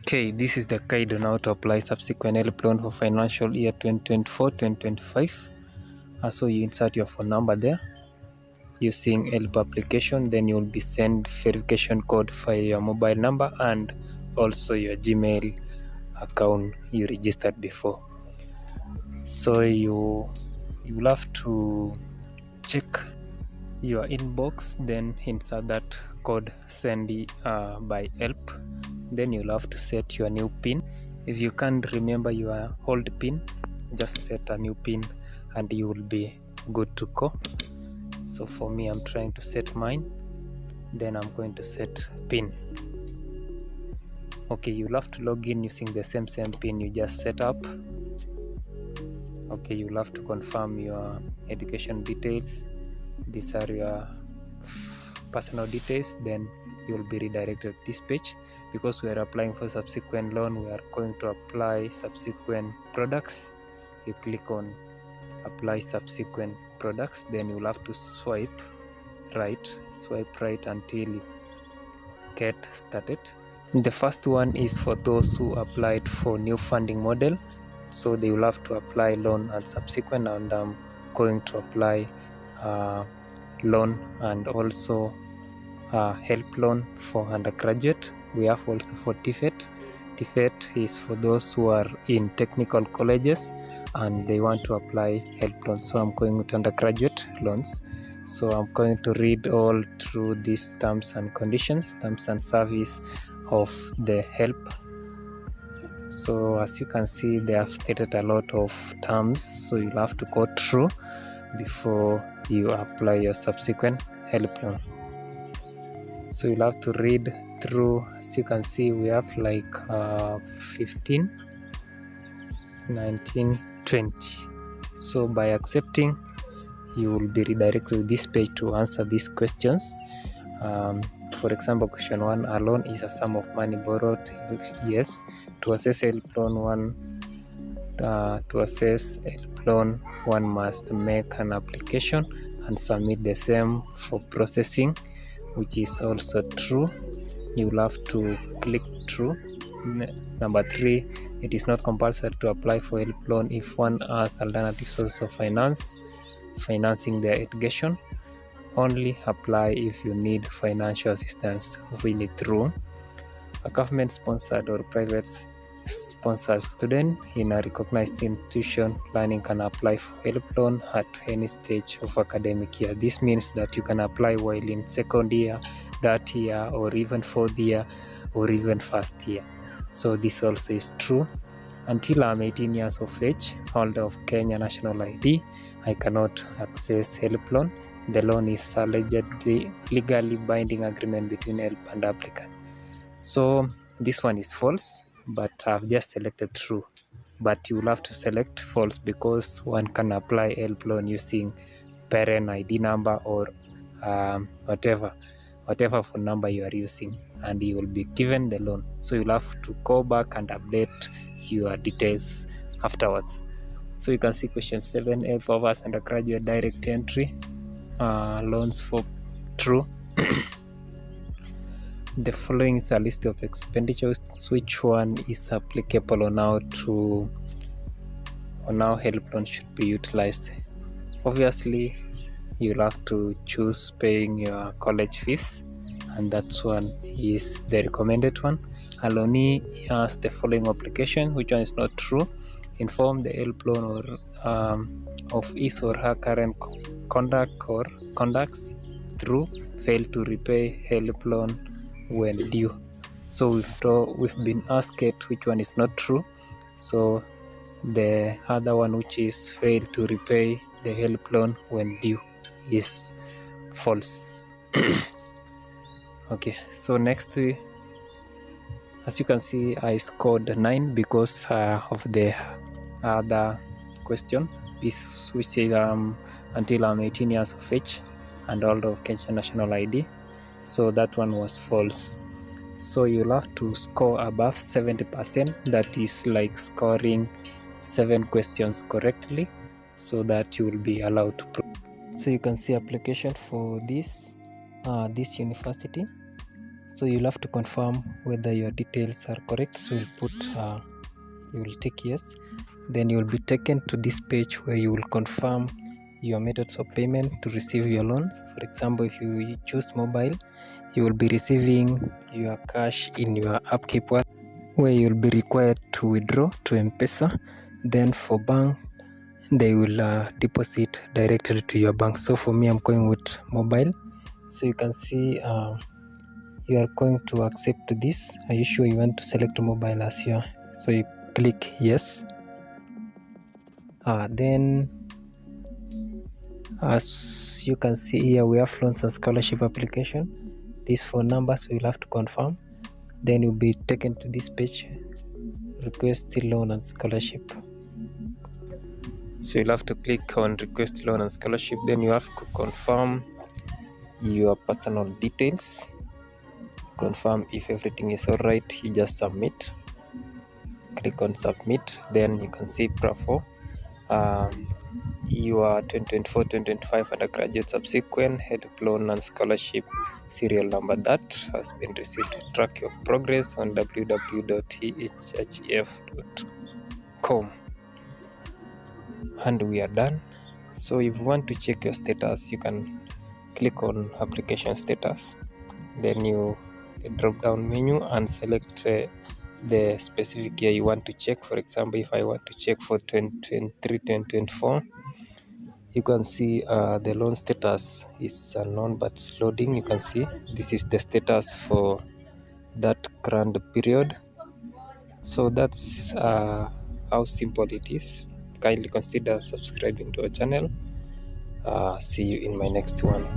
Okay, this is the guide on how to apply subsequent HELB loan for financial year 2024-2025. So you insert your phone number there using HELB application, then you will be sent verification code for your mobile number and also your Gmail account you registered before. So you will have to check your inbox, then insert that code sent by HELB. Then you'll have to set your new pin. If you can't remember your old pin, just set a new pin and you will be good to go. So for me, I'm trying to set mine, then I'm going to set pin. Okay, you'll have to log in using the same pin you just set up. Okay, you'll have to confirm your education details. These are your personal details. Then you will be redirected to this page. Because we are applying for subsequent loan, we are going to apply subsequent products. You click on apply subsequent products, then you'll have to swipe right until you get started. The first one is for those who applied for new funding model, so they will have to apply loan and subsequent, and I'm going to apply loan and also HELB loan for undergraduate. We have also for TVET. TVET is for those who are in technical colleges and they want to apply HELB loan. So I'm going with undergraduate loans. So I'm going to read all through these terms and conditions, terms and service of the HELB. So as you can see, they have stated a lot of terms, so you'll have to go through before you apply your subsequent HELB loan. So you'll have to read through. As you can see, we have like 15, 19, 20. So by accepting, you will be redirected to this page to answer these questions. For example, question 1, a loan is a sum of money borrowed. Yes. To assess HELB loan, one must make an application and submit the same for processing, which is also true. You will have to click true. Number 3, it is not compulsory to apply for HELB loan if one has alternative source of financing their education. Only apply if you need financial assistance. Really true. A government sponsored or private sponsored student in a recognized institution learning can apply for HELB loan at any stage of academic year. This means that you can apply while in second year, third year, or even fourth year, or even first year. So this also is true. Until I'm 18 years of age, holder of Kenya national ID, I cannot access HELB loan. The loan is allegedly legally binding agreement between HELB and applicant. So this one is false, but I've just selected true. But you will have to select false because one can apply HELB loan using parent ID number or whatever phone number you are using, and you will be given the loan. So you'll have to go back and update your details afterwards. So you can see question 7, HELB offers undergraduate direct entry loans for true. The following is a list of expenditures. Which one is applicable on how HELB loan should be utilized? Obviously, you'll have to choose paying your college fees, and that's one is the recommended one. A loanee has the following application. Which one is not true? Inform the HELB loan or of his or her current conducts. True. Fail to repay HELB loan when due. So we've been asked which one is not true. So the other one, which is fail to repay the HELB loan when due, is false. Okay, so next, as you can see, I scored 9 because of the other question. This which is until I'm 18 years of age and holder of Kenya national ID. So that one was false. So you'll have to score above 70%. That is like scoring 7 questions correctly, so that you will be allowed to. So you can see application for this university. So you'll have to confirm whether your details are correct. So you'll put you will tick yes, then you will be taken to this page where you will confirm your methods of payment to receive your loan. For example, if you choose mobile, you will be receiving your cash in your upkeep wallet, where you'll be required to withdraw to M-Pesa. Then for bank, they will deposit directly to your bank. So for me, I'm going with mobile. So you can see you are going to accept this. Are you sure you want to select mobile as your? So you click yes. Then as you can see here, we have loans and scholarship application. These phone numbers we'll have to confirm. Then you'll be taken to this page, request loan and scholarship. So you'll have to click on request loan and scholarship. Then you have to confirm your personal details. Confirm if everything is all right. You just submit. Click on submit. Then you can see Prafo. Your 2024-2025 undergraduate subsequent HELB loan and scholarship serial number that has been received. Track your progress on www.ehef.com. And we are done. So if you want to check your status, you can click on application status. Then you drop down menu and select the specific year you want to check. For example, if I want to check for 2023-2024, you can see the loan status is unknown, but it's loading. You can see this is the status for that current period. So that's how simple it is. Kindly consider subscribing to our channel. See you in my next one.